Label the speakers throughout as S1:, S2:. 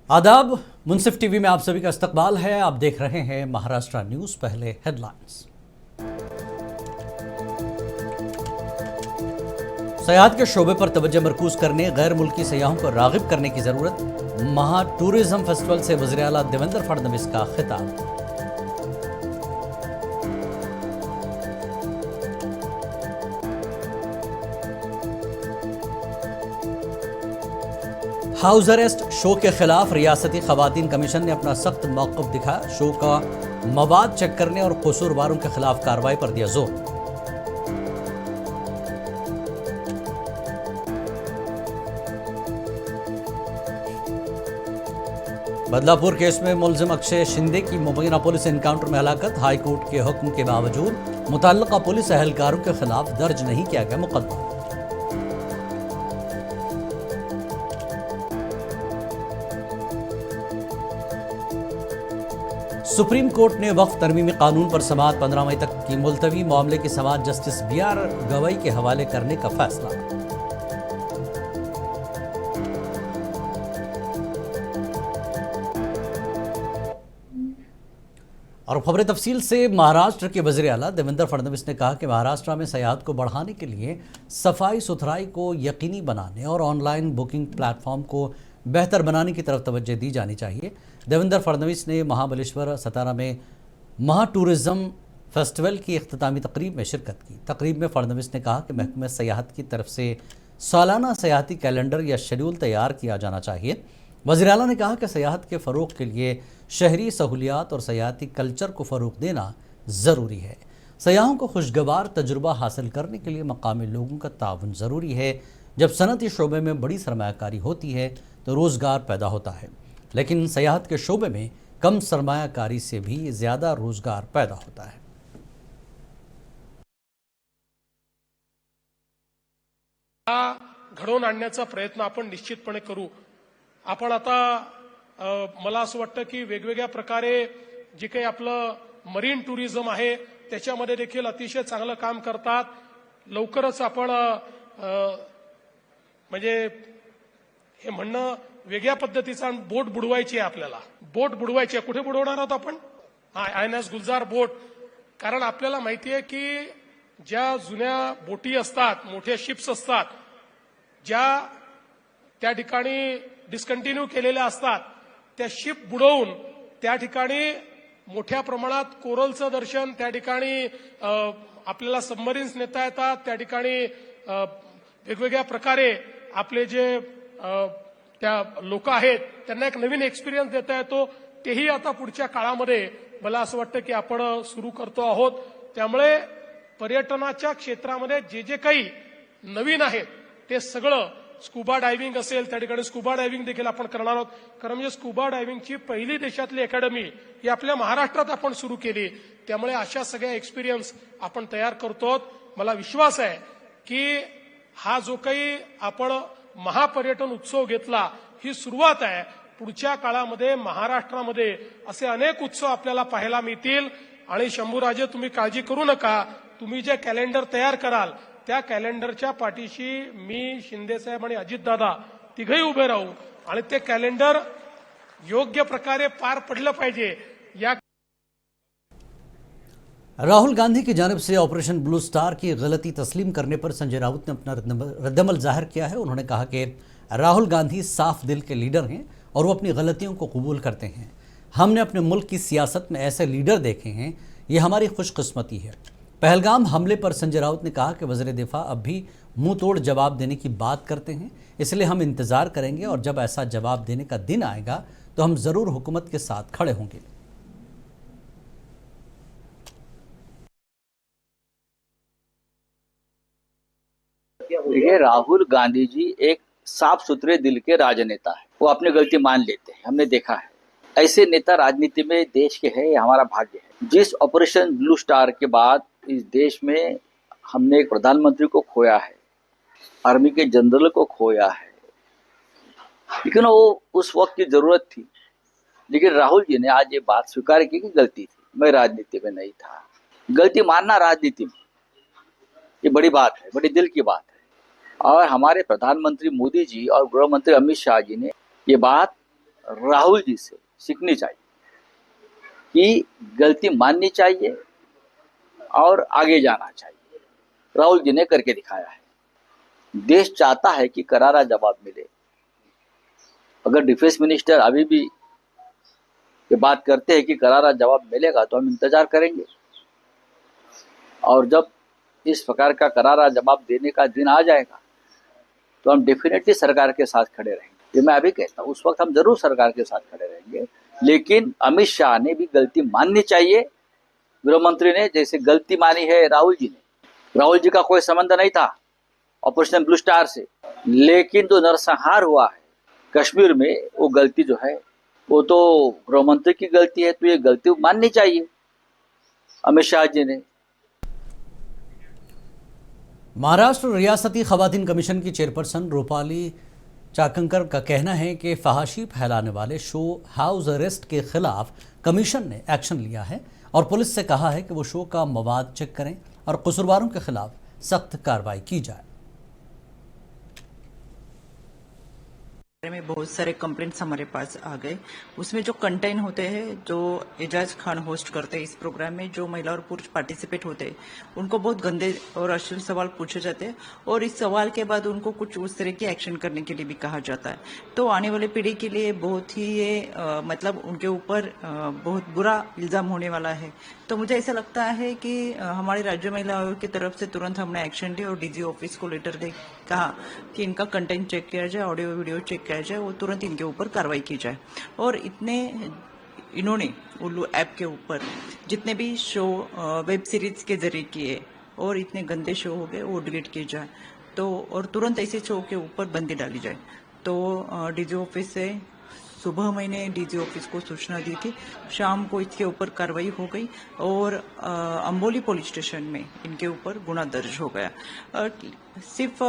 S1: आदाब। मुंसिफ टीवी में आप सभी का इस्तकबाल है। आप देख रहे हैं महाराष्ट्र न्यूज। पहले हेडलाइंस। सयाहत के शोबे पर तवज्जो मरकूज करने, गैर मुल्की सयाहों को रागिब करने की जरूरत। महा टूरिज्म फेस्टिवल से वज़ीर आला देवेंद्र फडणवीस का खिताब। हाउस अरेस्ट शो के खिलाफ रियासती खवातीन कमीशन ने अपना सख्त मौक़िफ़ दिखाया। शो का मवाद चेक करने और कसूरवारों के खिलाफ कार्रवाई पर दिया जोर। बदलापुर केस में मुलजिम अक्षय शिंदे की मुबैना पुलिस एनकाउंटर में हलाकत। हाईकोर्ट के हुक्म के बावजूद मुतल्लिका पुलिस एहलकारों के खिलाफ दर्ज नहीं किया गया मुकदमा। सुप्रीम कोर्ट ने वक्फ तरमीमी कानून पर समाअत 15 मई तक की मुलतवी। मामले की समाअत जस्टिस BR गवई के हवाले करने का फैसला। और खबरें तफसील से। महाराष्ट्र के वज़ीर आला देवेंद्र फडणवीस ने कहा कि महाराष्ट्र में सयाहत को बढ़ाने के लिए सफाई सुथराई को यकीनी बनाने और ऑनलाइन बुकिंग प्लेटफॉर्म को बेहतर बनाने की तरफ तवज्जो दी जानी चाहिए। देवेंद्र फडणवीस ने महाबलेश्वर सतारा में महा टूरिज्म फेस्टिवल की इख्तितामी तकरीब में शिरकत की। तकरीब में फडणवीस ने कहा कि महकमा सयाहत की तरफ से सालाना सयाहती कैलेंडर या शेड्यूल तैयार किया जाना चाहिए। वज़ीर आला ने कहा कि सयाहत के फ़रोग़ के लिए शहरी सहूलियात और सयाहती कल्चर को फ़रोग़ देना ज़रूरी है। सयाहों को खुशगवार तजुर्बा हासिल करने के लिए मकामी लोगों का ताउन ज़रूरी है। जब सनती शोबे में बड़ी सरमायाकारी होती है तो रोज़गार पैदा होता है, लेकिन सयाहत के शोबे में कम सरमायाकारी से भी ज़्यादा रोज़गार पैदा होता है।
S2: घडवून आणण्याचा प्रयत्न आपण निश्चितपणे करू। आपण आता मला असं वाटतं की वेगवेगळ्या प्रकारे जे काही आपलं मरीन टुरिझम आहे त्याच्यामध्ये देखील अतिशय चांगलं काम करतात। लवकरच आपण म्हणजे हे म्हणणं वेगळ्या पद्धतीचा बोट बुडवायची आहे। आपल्याला बोट बुडवायची आहे। कुठे बुडवणार आहोत आपण? INS गुलजार बोट। कारण आपल्याला माहिती आहे की ज्या जुन्या बोटी असतात, मोठे शिप्स असतात, ज्या त्या ठिकाणी डिस्कंटिन्यू केलेल्या असतात, त्या शिप बुडवून त्या ठिकाणी मोठ्या प्रमाणात कोरलचं दर्शन, त्या ठिकाणी आपल्याला सबमरीन्स नेता येतात, त्या ठिकाणी वेगवेगळ्या प्रकारे आपले जे त्या लोक आहेत त्यांना एक नवीन एक्सपिरियन्स देता येतो। तेही आता पुढच्या काळामध्ये मला असं वाटतं की आपण सुरू करतो आहोत। त्यामुळे पर्यटनाच्या क्षेत्रामध्ये जे जे काही नवीन आहेत ते सगळं स्कुबा डायव्हिंग असेल, त्या ठिकाणी स्कुबा डायव्हिंग देखील आपण करणार आहोत। कारण म्हणजे स्कुबा डायव्हिंगची पहिली देशातली अकॅडमी ही आपल्या महाराष्ट्रात आपण सुरू केली। त्यामुळे अशा सगळ्या एक्सपिरियन्स आपण तयार करतो। मला विश्वास आहे की हा जो काही आपण महापर्यटन उत्सव घेतला ही सुरुवात आहे। पुढच्या काळामध्ये महाराष्ट्रामध्ये असे अनेक उत्सव आपल्याला पाहायला मिळतील। आणि शंभूराजे तुम्ही काळजी करू नका, तुम्ही जे कॅलेंडर तयार कराल त्या कॅलेंडरच्या पाठीशी मी, शिंदे साहेब आणि अजितदादा तिघही उभे राहू आणि ते कॅलेंडर योग्य प्रकारे पार पडलं पाहिजे। या
S1: राहुल गांधी की जानिब से ऑपरेशन ब्लू स्टार की गलती तस्लीम करने पर संजय राउत ने अपना रद्दमल जाहिर किया है। उन्होंने कहा कि राहुल गांधी साफ दिल के लीडर हैं और वो अपनी गलतियों को कबूल करते हैं। हमने अपने मुल्क की सियासत में ऐसे लीडर देखे हैं, ये हमारी खुशकिस्मती है। पहलगाम हमले पर संजय राउत ने कहा कि वज़ीर दिफा अब भी मुंह तोड़ जवाब देने की बात करते हैं, इसलिए हम इंतज़ार करेंगे और जब ऐसा जवाब देने का दिन आएगा तो हम ज़रूर हुकूमत के साथ खड़े होंगे।
S3: देखिए, राहुल गांधी जी एक साफ सुथरे दिल के राजनेता है। वो अपनी गलती मान लेते हैं, हमने देखा है। ऐसे नेता राजनीति में देश के हैं, हमारा भाग्य है। जिस ऑपरेशन ब्लू स्टार के बाद इस देश में हमने एक प्रधानमंत्री को खोया है, आर्मी के जनरल को खोया है, लेकिन वो उस वक्त की जरूरत थी। लेकिन राहुल जी ने आज ये बात स्वीकार की कि गलती थी, मैं राजनीति में नहीं था। गलती मानना राजनीति में ये बड़ी बात है, बड़ी दिल की बात है। और हमारे प्रधानमंत्री मोदी जी और गृह मंत्री अमित शाह जी ने ये बात राहुल जी से सीखनी चाहिए कि गलती माननी चाहिए और आगे जाना चाहिए। राहुल जी ने करके दिखाया है। देश चाहता है कि करारा जवाब मिले। अगर डिफेंस मिनिस्टर अभी भी ये बात करते हैं कि करारा जवाब मिलेगा तो हम इंतजार करेंगे, और जब इस प्रकार का करारा जवाब देने का दिन आ जाएगा तो हम डेफिनेटली सरकार के साथ खड़े रहेंगे। ये मैं अभी कहता हूँ, उस वक्त हम जरूर सरकार के साथ खड़े रहेंगे, लेकिन अमित शाह ने भी गलती माननी चाहिए। गृह मंत्री ने जैसे गलती मानी है राहुल जी ने। राहुल जी का कोई संबंध नहीं था ऑपरेशन ब्लू स्टार से, लेकिन जो नरसंहार हुआ है कश्मीर में, वो गलती जो है वो तो गृह मंत्री की गलती है, तो ये गलती माननी चाहिए अमित शाह जी ने।
S1: महाराष्ट्र रियासती खवातीन कमीशन की चेयरपर्सन रूपाली चाकंकर का कहना है कि फहाशी फैलाने वाले शो हाउस अरेस्ट के खिलाफ कमीशन ने एक्शन लिया है और पुलिस से कहा है कि वो शो का मवाद चेक करें और कसूरवारों के खिलाफ सख्त कार्रवाई की जाए।
S4: में बहुत सारे कंप्लेंट्स हमारे पास आ गए। उसमें जो कंटेंट होते हैं, जो एजाज खान होस्ट करते हैं इस प्रोग्राम में, जो महिला और पुरुष पार्टिसिपेट होते हैं, उनको बहुत गंदे और अश्लील सवाल पूछे जाते हैं और इस सवाल के बाद उनको कुछ उस तरह की एक्शन करने के लिए भी कहा जाता है। तो आने वाले पीढ़ी के लिए बहुत ही ये मतलब उनके ऊपर बहुत बुरा इल्जाम होने वाला है। तो मुझे ऐसा लगता है कि हमारे राज्य महिला आयोग की तरफ से तुरंत हमने एक्शन लिया और डीजी ऑफिस को लेटर दे कहा कि इनका कंटेंट चेक किया जाए, ऑडियो वीडियो चेक किया जाए, वो तुरंत इनके ऊपर कार्रवाई की जाए। और इन्होंने उल्लू ऐप के ऊपर जितने भी शो वेब सीरीज के जरिए किए और इतने गंदे शो हो गए वो डिलीट किए जाए, तो और तुरंत ऐसे शो के ऊपर बंदी डाली जाए। तो डीजी ऑफिस से सुबह मैंने डीजी ऑफिस को सूचना दी थी, शाम को इसके ऊपर कार्रवाई हो गई और अंबोली पुलिस स्टेशन में इनके ऊपर गुना दर्ज हो गया। सिर्फ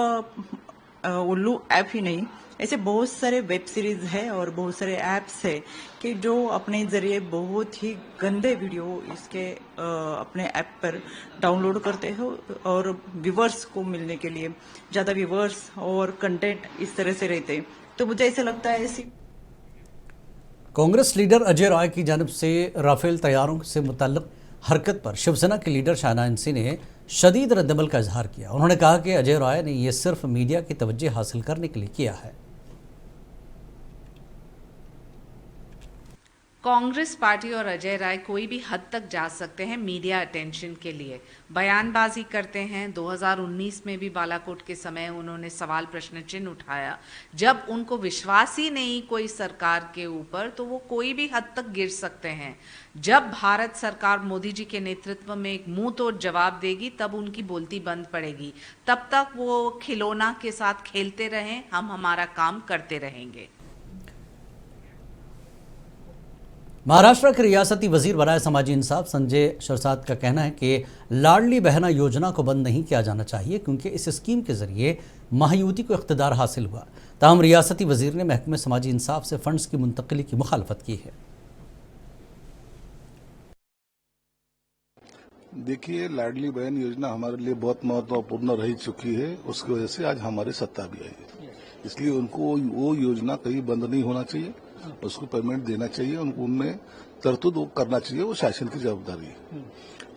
S4: उल्लू ऐप ही नहीं, ऐसे बहुत सारे वेब सीरीज है और बहुत सारे ऐप्स है कि जो अपने जरिए बहुत ही गंदे वीडियो इसके अपने ऐप पर डाउनलोड करते हैं और व्यूवर्स को मिलने के लिए ज़्यादा व्यूवर्स और कंटेंट इस तरह से रहते हैं। तो मुझे ऐसा लगता है ऐसी
S1: कांग्रेस लीडर अजय राय की जानिब से राफेल तैयारों से मुतल्लिक हरकत पर शिवसेना के लीडर शाहनवाज सिंह ने शदीद रद्दमल का इजहार किया। उन्होंने कहा कि अजय राय ने यह सिर्फ मीडिया की तवज्जो हासिल करने के लिए किया है।
S5: कांग्रेस पार्टी और अजय राय कोई भी हद तक जा सकते हैं मीडिया अटेंशन के लिए, बयानबाजी करते हैं। 2019 में भी बालाकोट के समय उन्होंने सवाल प्रश्न चिन्ह उठाया। जब उनको विश्वास ही नहीं कोई सरकार के ऊपर तो वो कोई भी हद तक गिर सकते हैं। जब भारत सरकार मोदी जी के नेतृत्व में एक मुंह तोड़ जवाब देगी तब उनकी बोलती बंद पड़ेगी। तब तक वो खिलौना के साथ खेलते रहें, हम हमारा काम करते रहेंगे।
S1: महाराष्ट्र के रियासती वजीर बराए समाजी इंसाफ संजय शरसात का कहना है कि लाडली बहना योजना को बंद नहीं किया जाना चाहिए क्योंकि इस स्कीम के जरिए महायुति को इख्तिदार हासिल हुआ। ताहम रियासती वजीर ने महकमे समाजी इंसाफ से फंड्स की मुंतकली की मुखालफत की है।
S6: देखिए, लाडली बहन योजना हमारे लिए बहुत महत्वपूर्ण रह चुकी है, उसकी वजह से आज हमारी सत्ता भी आई है। इसलिए उनको वो योजना कहीं बंद नहीं होना चाहिए, उसको पेमेंट देना चाहिए, उनमें तरतूद करना चाहिए, वो शासन की जवाबदारी है।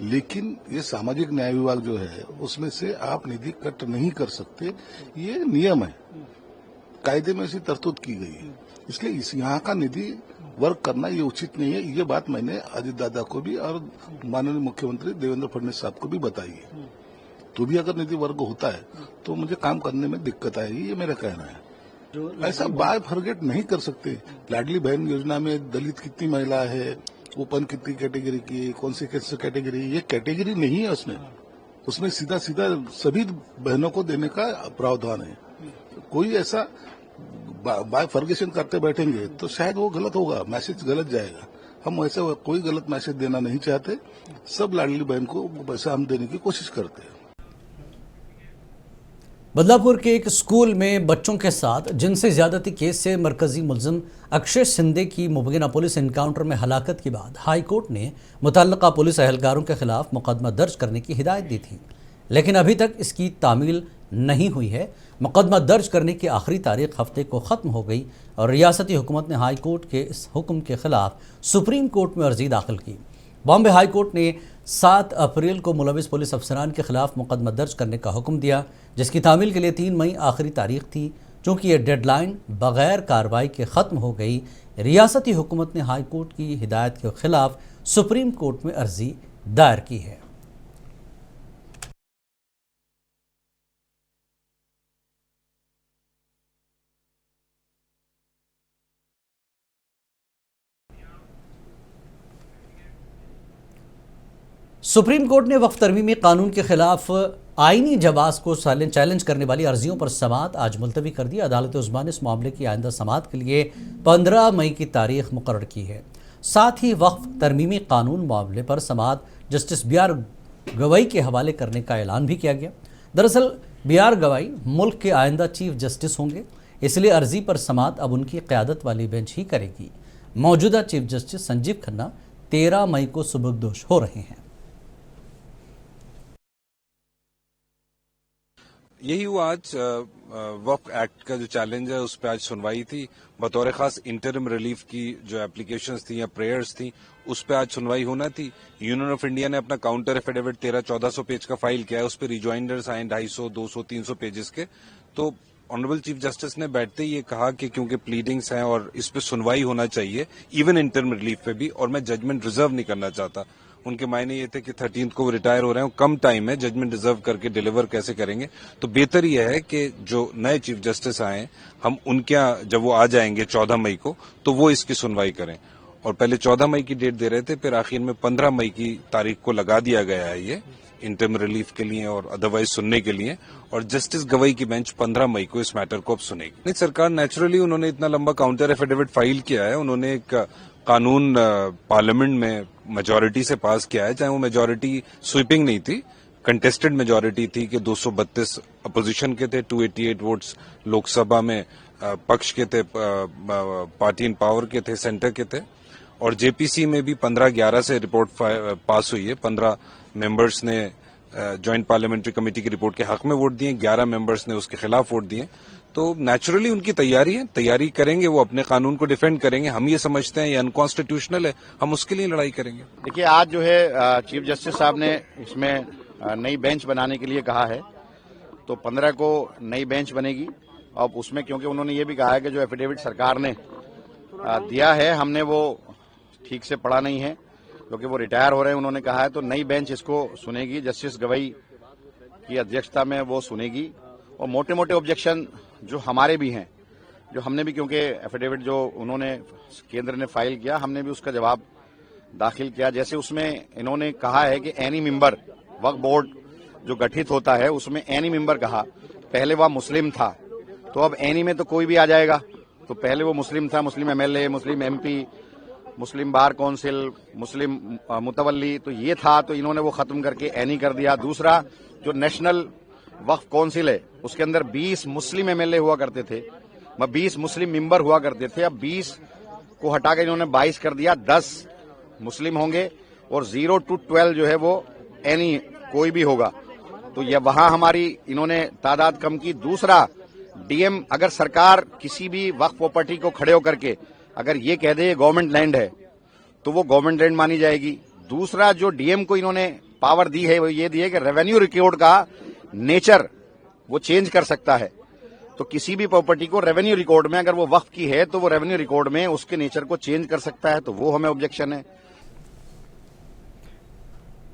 S6: लेकिन ये सामाजिक न्याय विभाग जो है उसमें से आप निधि कट नहीं कर सकते, ये नियम है, कायदे में ऐसी तरतूद की गई है। इसलिए यहाँ का निधि वर्क करना ये उचित नहीं है। ये बात मैंने अजित दादा को भी और माननीय मुख्यमंत्री देवेंद्र फडणवीस साहब को भी बताई है। तो भी अगर निधि वर्ग होता है तो मुझे काम करने में दिक्कत आएगी, ये मेरा कहना है। ऐसा बाय फॉरगेट नहीं कर सकते। लाडली बहन योजना में दलित कितनी महिला है, ओपन कितनी कैटेगरी की, कौन सी कैटेगरी, ये कैटेगरी नहीं है उसमें सीधा सीधा सभी बहनों को देने का प्रावधान है। कोई ऐसा बाय फॉरगेशन करते बैठेंगे तो शायद वो गलत होगा, मैसेज गलत जाएगा। हम ऐसा कोई गलत मैसेज देना नहीं चाहते। सब लाडली बहन को पैसा हम देने की कोशिश करते हैं।
S1: बदलापुर के एक स्कूल में बच्चों के साथ जिनसे ज्यादती केस से मरकजी मुलजिम अक्षय शिंदे की मुबैना पुलिस एनकाउंटर में हलाकत के बाद हाई कोर्ट ने मुतल्लिका पुलिस एहलकारों के खिलाफ मुकदमा दर्ज करने की हिदायत दी थी, लेकिन अभी तक इसकी तामील नहीं हुई है। मुकदमा दर्ज करने की आखिरी तारीख हफ्ते को ख़त्म हो गई और रियासती हुकूमत ने हाई कोर्ट के इस हुक्म के खिलाफ सुप्रीम कोर्ट में अर्जी दाखिल की। बॉम्बे हाई कोर्ट ने 7 अप्रैल को मुलविस पुलिस अफसरान के खिलाफ मुकदमा दर्ज करने का हुक्म दिया, जिसकी तामील के लिए 3 मई आखिरी तारीख थी। चूँकि ये डेडलाइन बगैर कार्रवाई के ख़त्म हो गई, रियासती हुकूमत ने हाई कोर्ट की हिदायत के खिलाफ सुप्रीम कोर्ट में अर्जी दायर की है। सुप्रीम कोर्ट ने वक्फ तरमीमी कानून के खिलाफ आईनी जवाज़ को चैलेंज करने वाली अर्जियों पर समाअत आज मुलतवी कर दी। अदालत उस्मा ने इस मामले की आइंदा समाअत के लिए 15 मई की तारीख मुकर्रर की है। साथ ही वक्फ तरमीमी कानून मामले पर समाअत जस्टिस BR गवई के हवाले करने का ऐलान भी किया गया। दरअसल BR गवई मुल्क के आइंदा चीफ जस्टिस होंगे, इसलिए अर्जी पर समाअत अब उनकी क़यादत वाली बेंच ही करेगी। मौजूदा चीफ जस्टिस संजीव खन्ना 13 मई को सुबुकदोश हो रहे हैं।
S7: यही हुआ आज वक्फ एक्ट का जो चैलेंज है उस पर आज सुनवाई थी। बतौर खास इंटरिम रिलीफ की जो एप्लीकेशंस थी या प्रेयर्स थी उस पर आज सुनवाई होना थी। यूनियन ऑफ इंडिया ने अपना काउंटर एफिडेविट 1300-1400 पेज का फाइल किया है, उस पर रिजॉइंडर्स आए 250, 200, 300 पेजेस के। तो ऑनरेबल चीफ जस्टिस ने बैठते ही ये कहा कि क्योंकि प्लीडिंग्स हैं और इस पे सुनवाई होना चाहिए इवन इंटरिम रिलीफ पे भी, और मैं जजमेंट रिजर्व नहीं करना चाहता। उनके मायने ये थे कि 13 को वो रिटायर हो रहे हैं, कम टाइम है, जजमेंट रिजर्व करके डिलीवर कैसे करेंगे। तो बेहतर यह है कि जो नए चीफ जस्टिस आए हम उनके जब वो आ जाएंगे 14 मई को तो वो इसकी सुनवाई करें। और पहले 14 मई की डेट दे रहे थे, फिर आखिर में 15 मई की तारीख को लगा दिया गया है ये इंटरिम रिलीफ के लिए और अदरवाइज सुनने के लिए। और जस्टिस गवई की बेंच 15 मई को इस मैटर को अब सुनेगी। नहीं, सरकार नेचुरली उन्होंने इतना लंबा काउंटर एफिडेविट फाइल किया है, उन्होंने एक कानून पार्लियामेंट में मेजॉरिटी से पास किया है, चाहे वो मेजॉरिटी स्वीपिंग नहीं थी, कंटेस्टेड मेजॉरिटी थी कि 232 अपोजिशन के थे, 288 वोट्स लोकसभा में पक्ष के थे, पार्टी इन पावर के थे, सेंटर के थे। और जेपीसी में भी 15-11 से रिपोर्ट पास हुई है। 15 मेंबर्स ने ज्वाइंट पार्लियामेंट्री कमेटी की रिपोर्ट के हक में वोट दिए, 11 मेंबर्स ने उसके खिलाफ वोट दिए। तो नेचुरली उनकी तैयारी है, तैयारी करेंगे, वो अपने कानून को डिफेंड करेंगे। हम ये समझते हैं ये अनकॉन्स्टिट्यूशनल है, हम उसके लिए लड़ाई करेंगे।
S8: देखिए, आज जो है चीफ जस्टिस साहब ने इसमें नई बेंच बनाने के लिए कहा है, तो 15 को नई बेंच बनेगी। अब उसमें क्योंकि उन्होंने ये भी कहा है कि जो एफिडेविट सरकार ने दिया है हमने वो ठीक से पढ़ा नहीं है, क्योंकि वो रिटायर हो रहे हैं, उन्होंने कहा है, तो नई बेंच इसको सुनेगी, जस्टिस गवई की अध्यक्षता में वो सुनेगी। और मोटे मोटे ऑब्जेक्शन जो हमारे भी हैं, जो हमने भी, क्योंकि एफिडेविट जो उन्होंने केंद्र ने फाइल किया, हमने भी उसका जवाब दाखिल किया। जैसे उसमें इन्होंने कहा है कि एनी मेंबर, वक्फ बोर्ड जो गठित होता है उसमें एनी मेंबर कहा, पहले वह मुस्लिम था, तो अब एनी में तो कोई भी आ जाएगा। तो पहले वो मुस्लिम था, मुस्लिम MLA, मुस्लिम MP, मुस्लिम बार काउंसिल, मुस्लिम मुतवल्ली, तो ये था, तो इन्होंने वो खत्म करके एनी कर दिया। दूसरा, जो नेशनल वक्फ काउंसिल है उसके अंदर 20 मुस्लिम MLA हुआ करते थे, 20 मुस्लिम मेंबर हुआ करते थे, अब 20 को हटा के इन्होंने 22 कर दिया, 10 मुस्लिम होंगे और 0 to 12 जो है वो एनी कोई भी होगा। तो ये वहां हमारी इन्होंने तादाद कम की। दूसरा, DM अगर सरकार किसी भी वक्फ प्रॉपर्टी को खड़े होकर के अगर ये कह दे गवर्नमेंट लैंड है तो वो गवर्नमेंट लैंड मानी जाएगी। दूसरा, जो DM को इन्होंने पावर दी है वो ये दी है कि रेवेन्यू रिकॉर्ड का नेचर वो चेंज कर सकता है। तो किसी भी प्रॉपर्टी को रेवेन्यू रिकॉर्ड में अगर वो वक्फ की है तो वो रेवेन्यू रिकॉर्ड में उसके नेचर को चेंज कर सकता है, तो वो हमें ऑब्जेक्शन है।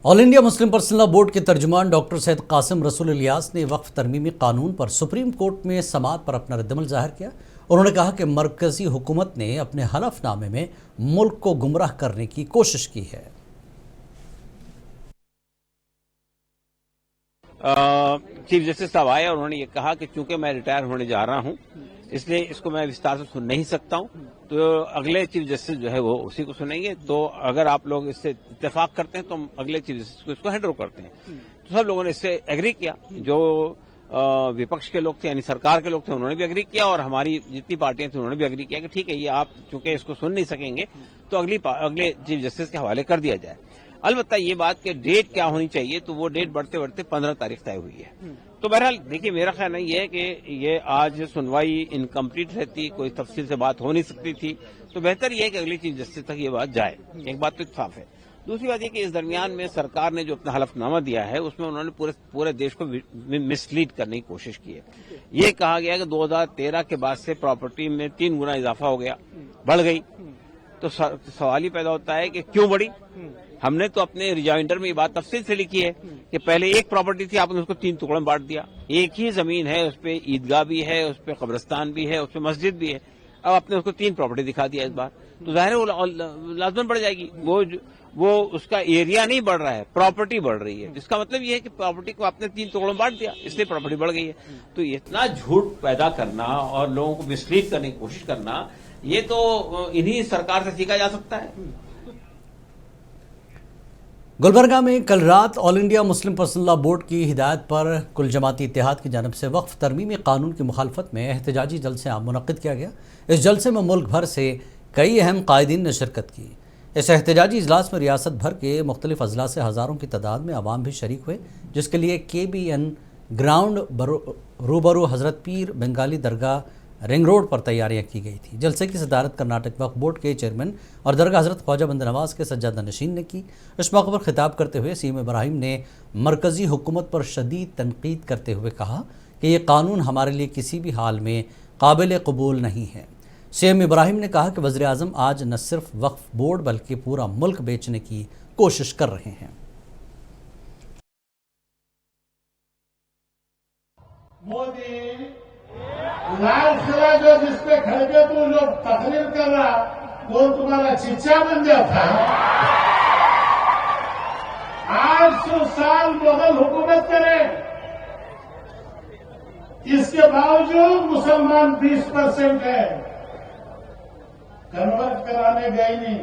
S1: All India Muslim personal law board के तर्जुमान डॉक्टर सैयद कासिम रसूल इलियास ने वक्फ तरमीमी कानून पर सुप्रीम कोर्ट में समाअत पर अपना रद्दमल जाहिर किया। उन्होंने कहा कि मरकजी हुकूमत ने अपने हलफनामे में मुल्क को गुमराह करने की कोशिश की है।
S9: चीफ जस्टिस साहब आए और उन्होंने ये कहा कि चूंकि मैं रिटायर होने जा रहा हूं इसलिए इसको मैं विस्तार से सुन नहीं सकता हूं, तो अगले चीफ जस्टिस जो है वो उसी को सुनेंगे। तो अगर आप लोग इससे इत्तेफाक करते हैं तो हम अगले चीफ जस्टिस को इसको हैंड ओवर करते हैं। तो सब लोगों ने इससे एग्री किया, जो विपक्ष के लोग थे यानी सरकार के लोग थे उन्होंने भी एग्री किया और हमारी जितनी पार्टियां थी उन्होंने भी एग्री किया कि ठीक है, ये आप चूंकि इसको सुन नहीं सकेंगे तो अगले चीफ जस्टिस के हवाले कर दिया जाए। अलबत्ता ये बात कि डेट क्या होनी चाहिए, तो वो डेट बढ़ते बढ़ते 15 तारीख तय हुई है। तो बहरहाल देखिए, मेरा ख्याल ये है कि ये आज सुनवाई इनकम्प्लीट रहती, कोई तफसील से बात हो नहीं सकती थी, तो बेहतर ये है कि अगली चीफ जस्टिस तक ये बात जाए। एक बात तो साफ है। दूसरी बात यह कि इस दरमियान में सरकार ने जो अपना हलफनामा दिया है उसमें उन्होंने पूरे देश को मिसलीड करने की कोशिश की है। ये कहा गया कि 2013 के बाद से प्रॉपर्टी में 3 गुना इजाफा हो गया, बढ़ गई। तो सवाल ही पैदा होता है कि क्यों बढ़ी। हमने तो अपने रिजाइंडर में ये बात तफसील से लिखी है कि पहले एक प्रॉपर्टी थी, आपने उसको 3 टुकड़ों में बांट दिया। एक ही जमीन है, उस पर ईदगाह भी है, उस पर कब्रिस्तान भी है, उस पर मस्जिद भी है। अब आपने उसको 3 प्रॉपर्टी दिखा दिया इस बार, तो जाहिर है वो लाजमन बढ़ जाएगी। वो उसका एरिया नहीं बढ़ रहा है, प्रॉपर्टी बढ़ रही है। इसका मतलब ये है कि प्रॉपर्टी को आपने 3 टुकड़ों में बांट दिया, इसलिए प्रॉपर्टी बढ़ गई है। तो इतना झूठ पैदा करना और लोगों को मिसलीड करने की कोशिश करना, ये तो इन्हीं सरकार से सीखा जा सकता है।
S1: गुलबर्गा में कल रात all India Muslim personal law board की हिदायत पर कुल जमाती इत्तेहाद की जानिब से वक्फ तरमीमी कानून की मुखालफत में एहतजाजी जलसे आम मुनक्किद किया गया। इस जलसे में मुल्क भर से कई अहम कायदीन ने शिरकत की। इस एहतजाजी इजलास में रियासत भर के मुख्तलिफ अजला से हज़ारों की तादाद में आवाम भी शरीक हुए, जिसके लिए KBN ग्राउंड रूबरू हज़रत पीर बंगाली दरगाह रिंग रोड पर तैयारियां की गई थी। जलसे की सदारत कर्नाटक वक्फ बोर्ड के चेयरमैन और दरगाह हज़रत ख्वाजा बंद नवाज के सज्जादा नशीन ने की। इस मौके पर खिताब करते हुए CM इब्राहिम ने मरकज़ी हुकूमत पर शदीद तनकीद करते हुए कहा कि ये कानून हमारे लिए किसी भी हाल में काबिल कबूल नहीं है। CM इब्राहिम ने कहा कि वज़ीर आज़म आज न सिर्फ वक्फ बोर्ड बल्कि पूरा मुल्क बेचने की कोशिश कर रहे हैं।
S10: मोदी लाल किला जो जिसपे खड़े के तू जो तकरीर कर रहा, वो तुम्हारा चिच्चा बन जाता। 800 साल मुगल हुकूमत करे, इसके बावजूद मुसलमान 20% है, कन्वर्ट कराने गए नहीं।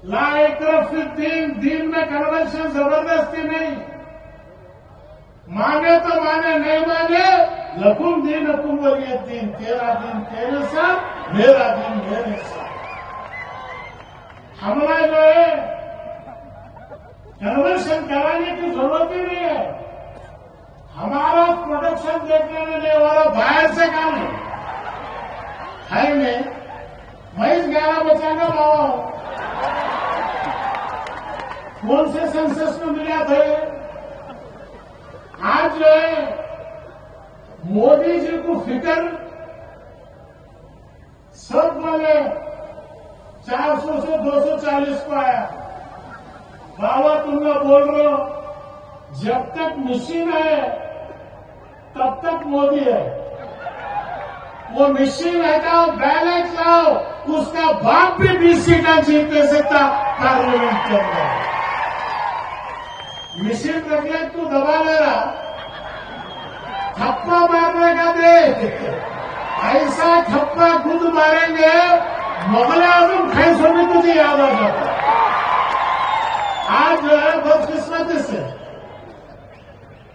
S10: ला इकराह फिद्दीन, दीन में कन्वर्शन जबरदस्ती नहीं, माने तो माने, नहीं माने लकुम दीन हुकुम वलियत दीन, तेरा दिन तेरे साथ, मेरा दिन मेरे साथ। हमला जो है कन्वर्शन कराने की जरूरत ही नहीं है। हमारा प्रोडक्शन देखने देने वाला बाहर से काम है नहीं। मैं इस 11 बचाने वाला हूं। कौन से सेंसस में मिला थे? आज जो है मोदी जी को फिक्र सब वाले 400 से 240 को आया। बाबा तुम लोग बोल रहे हो जब तक मशीन है तब तक मोदी है। वो मशीन हटाओ, बैलेंस लाओ, उसका बाप भी 20 सीटें जीत नहीं सकता पार्लियामेंट के अंदर। मशीन रखले तू दबा ले रहा, थप्पा मारने का देख, ऐसा थप्पा खुद मारेंगे मुगल आजम खैसों में तुझे याद आ जाता। आज जो है बदकिस्मती से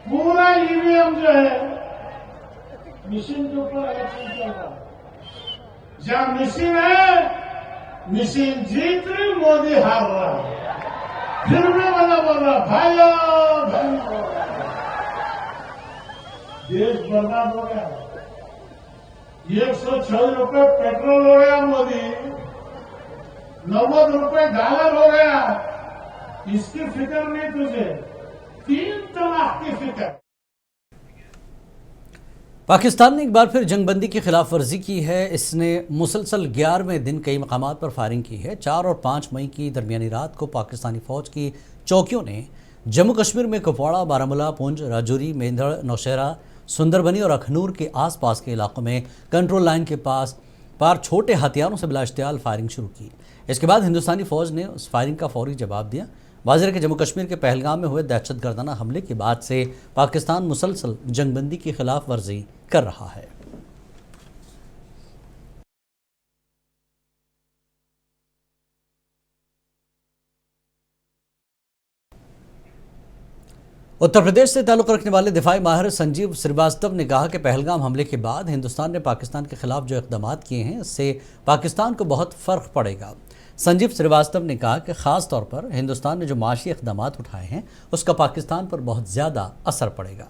S10: पूरा ईवीएम जो है मशीन के ऊपर इलेक्शन चल रहा। जहां मशीन है, मशीन जीत रही, मोदी हार रहा है। फिर भी वाला बोल रहा भाइयों भाइयों, देश बर्बाद हो गया। 106 रुपए पेट्रोल हो गया मोदी, 90 रुपए डॉलर हो गया। इसकी फिक्र नहीं तुझे, 3 तलाक की फिक्र।
S1: पाकिस्तान ने एक बार फिर जंगबंदी की खिलाफ वर्जी की है। इसने मुसलसल 11वें दिन कई मकामात पर फायरिंग की है। 4 और 5 मई की दरमियानी रात को पाकिस्तानी फौज की चौकियों ने जम्मू कश्मीर में कुपवाड़ा, बारामूला, पुंछ, राजौरी, मेंढड़, नौशहरा, सुंदरबनी और अखनूर के आसपास के इलाकों में कंट्रोल लाइन के पार छोटे हथियारों से बिलाश्तियाल फायरिंग शुरू की। इसके बाद हिंदुस्तानी फौज ने उस फायरिंग का फौरी जवाब दिया। वाज़ेह है कि जम्मू कश्मीर के पहलगाम में हुए दहशतगर्दाना हमले के बाद से पाकिस्तान मुसलसल जंगबंदी की खिलाफ वर्जी कर रहा है। उत्तर प्रदेश से ताल्लुक़ रखने वाले दिफाई माहिर संजीव श्रीवास्तव ने कहा कि पहलगाम हमले के बाद हिंदुस्तान ने पाकिस्तान के खिलाफ जो इक़दामात किए हैं, इससे पाकिस्तान को बहुत फ़र्क पड़ेगा। संजीव श्रीवास्तव ने कहा कि ख़ास तौर पर हिंदुस्तान ने जो माशी इक़दाम उठाए हैं उसका पाकिस्तान पर बहुत ज़्यादा असर पड़ेगा।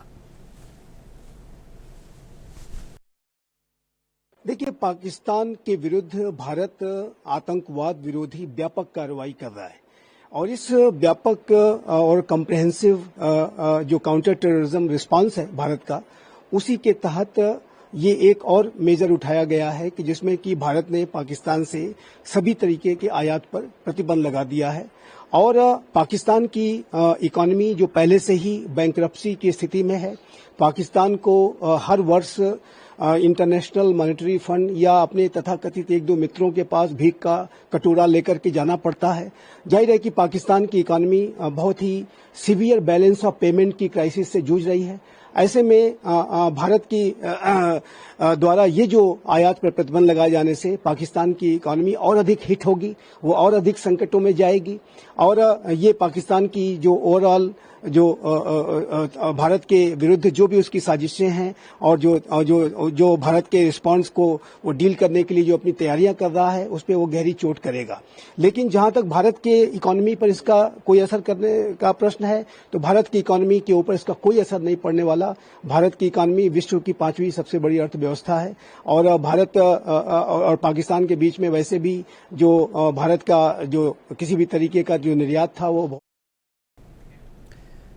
S11: देखिए, पाकिस्तान के विरुद्ध भारत आतंकवाद विरोधी व्यापक कार्रवाई कर रहा है और इस व्यापक और कॉम्प्रिहेंसिव जो काउंटर टेररिज्म रिस्पांस है भारत का, उसी के तहत ये एक और मेजर उठाया गया है कि जिसमें कि भारत ने पाकिस्तान से सभी तरीके के आयात पर प्रतिबंध लगा दिया है और पाकिस्तान की इकोनॉमी जो पहले से ही बैंकरप्सी की स्थिति में है, पाकिस्तान को हर वर्ष इंटरनेशनल मॉनेटरी फंड या अपने तथाकथित एक दो मित्रों के पास भीख का कटोरा लेकर के जाना पड़ता है। जाहिर है कि पाकिस्तान की इकोनॉमी बहुत ही सीवियर बैलेंस ऑफ पेमेंट की क्राइसिस से जूझ रही है। ऐसे में भारत की द्वारा ये जो आयात पर प्रतिबंध लगाए जाने से पाकिस्तान की इकोनॉमी और अधिक हिट होगी, वो और अधिक संकटों में जाएगी और ये पाकिस्तान की जो ओवरऑल जो भारत के विरुद्ध जो भी उसकी साजिशें हैं और जो भारत के रिस्पांस को वो डील करने के लिए जो अपनी तैयारियां कर रहा है, उस पर वो गहरी चोट करेगा। लेकिन जहां तक भारत के इकोनॉमी पर इसका कोई असर करने का प्रश्न है, तो भारत की इकोनॉमी के ऊपर इसका कोई असर नहीं पड़ने वाला। भारत की इकोनॉमी विश्व की 5वीं सबसे बड़ी अर्थव्यवस्था है और भारत और पाकिस्तान के बीच में वैसे भी जो भारत का जो किसी भी तरीके का जो निर्यात था वो।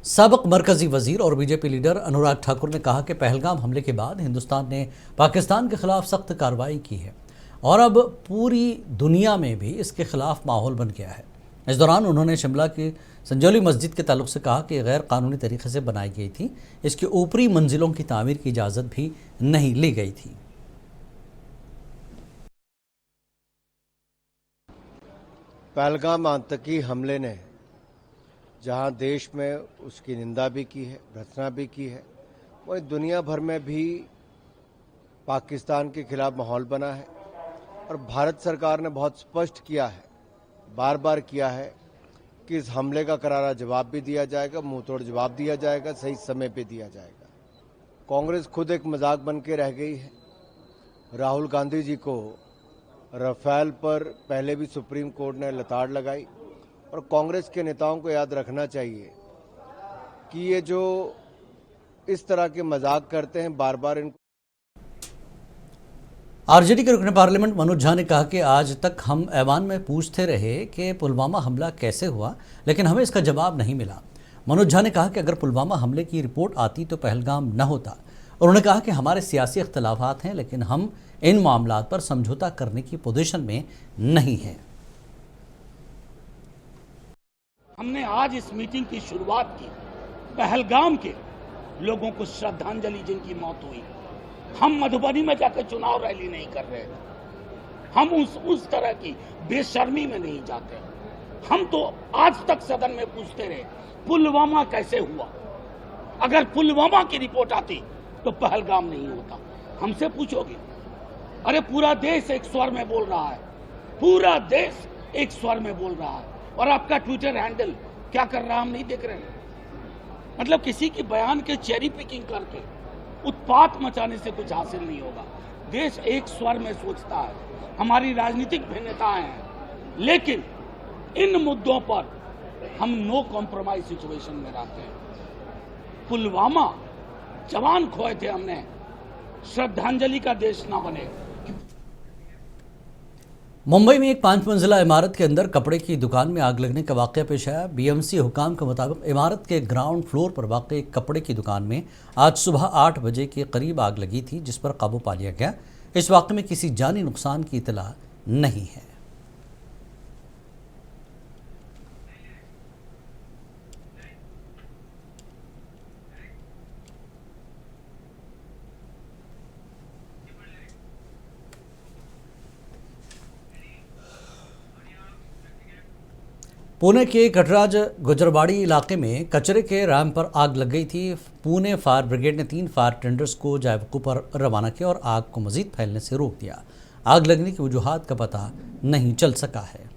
S1: साबिक मरकजी वजीर और बीजेपी लीडर अनुराग ठाकुर ने कहा कि पहलगाम हमले के बाद हिंदुस्तान ने पाकिस्तान के खिलाफ सख्त कार्रवाई की है और अब पूरी दुनिया में भी इसके खिलाफ माहौल बन गया है। इस दौरान उन्होंने शिमला की संजौली मस्जिद के ताल्लुक से कहा कि गैर कानूनी तरीके से बनाई गई थी, इसकी ऊपरी मंजिलों की तामीर की इजाज़त भी नहीं ली गई थी।
S12: पहलगाम आतंकी हमले ने जहां देश में उसकी निंदा भी की है, भर्त्सना भी की है, वहीं दुनिया भर में भी पाकिस्तान के खिलाफ माहौल बना है और भारत सरकार ने बहुत स्पष्ट किया है, बार बार किया है कि इस हमले का करारा जवाब भी दिया जाएगा, मुंहतोड़ जवाब दिया जाएगा, सही समय पे दिया जाएगा। कांग्रेस खुद एक मजाक बन के रह गई है। राहुल गांधी जी को राफेल पर पहले भी सुप्रीम कोर्ट ने लताड़ लगाई और कांग्रेस के नेताओं को याद रखना चाहिए कि ये जो इस तरह के मजाक करते हैं, बार बार इनको।
S1: आरजेडी के रुकन पार्लियामेंट मनोज झा ने कहा कि आज तक हम ऐवान में पूछते रहे कि पुलवामा हमला कैसे हुआ, लेकिन हमें इसका जवाब नहीं मिला। मनोज झा ने कहा कि अगर पुलवामा हमले की रिपोर्ट आती तो पहलगाम न होता। उन्होंने कहा कि हमारे सियासी इख्तलाफात हैं, लेकिन हम इन मामलात पर समझौता करने की पोजीशन में नहीं हैं।
S13: हमने आज इस मीटिंग की शुरुआत की पहलगाम के लोगों को श्रद्धांजलि जिनकी मौत हुई। हम मधुबनी में जाकर चुनाव रैली नहीं कर रहे थे, हम उस तरह की बेशर्मी में नहीं जाते। हम तो आज तक सदन में पूछते रहे पुलवामा कैसे हुआ। अगर पुलवामा की रिपोर्ट आती तो पहलगाम नहीं होता। हमसे पूछोगे, अरे पूरा देश एक स्वर में बोल रहा है, पूरा देश एक स्वर में बोल रहा है और आपका ट्विटर हैंडल क्या कर रहा है हम नहीं देख रहे हैं। मतलब किसी की बयान के चेरी पिकिंग करके उत्पात मचाने से कुछ हासिल नहीं होगा। देश एक स्वर में सोचता है, हमारी राजनीतिक भिन्नताएं हैं, लेकिन इन मुद्दों पर हम नो कॉम्प्रोमाइज सिचुएशन में रहते हैं। पुलवामा जवान खोए थे हमने, श्रद्धांजलि का देश ना बने।
S1: मुंबई में एक 5 मंजिला इमारत के अंदर कपड़े की दुकान में आग लगने का वाकया पेश आया। बीएमसी हुकाम के मुताबिक इमारत के ग्राउंड फ्लोर पर वाक़ एक कपड़े की दुकान में आज सुबह 8 बजे के करीब आग लगी थी, जिस पर काबू पा लिया गया। इस वाक़े में किसी जानी नुकसान की इतला नहीं है। पुणे के कटराज गुजरबाड़ी इलाके में कचरे के रैंप पर आग लग गई थी। पुणे फायर ब्रिगेड ने 3 फायर टेंडर्स को जायवकू पर रवाना किया और आग को मजीद फैलने से रोक दिया। आग लगने की वजूहात का पता नहीं चल सका है।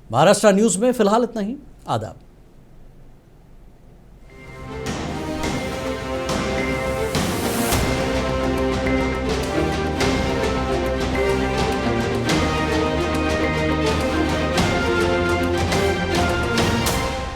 S1: महाराष्ट्र न्यूज़ में फिलहाल इतना ही। आदाब।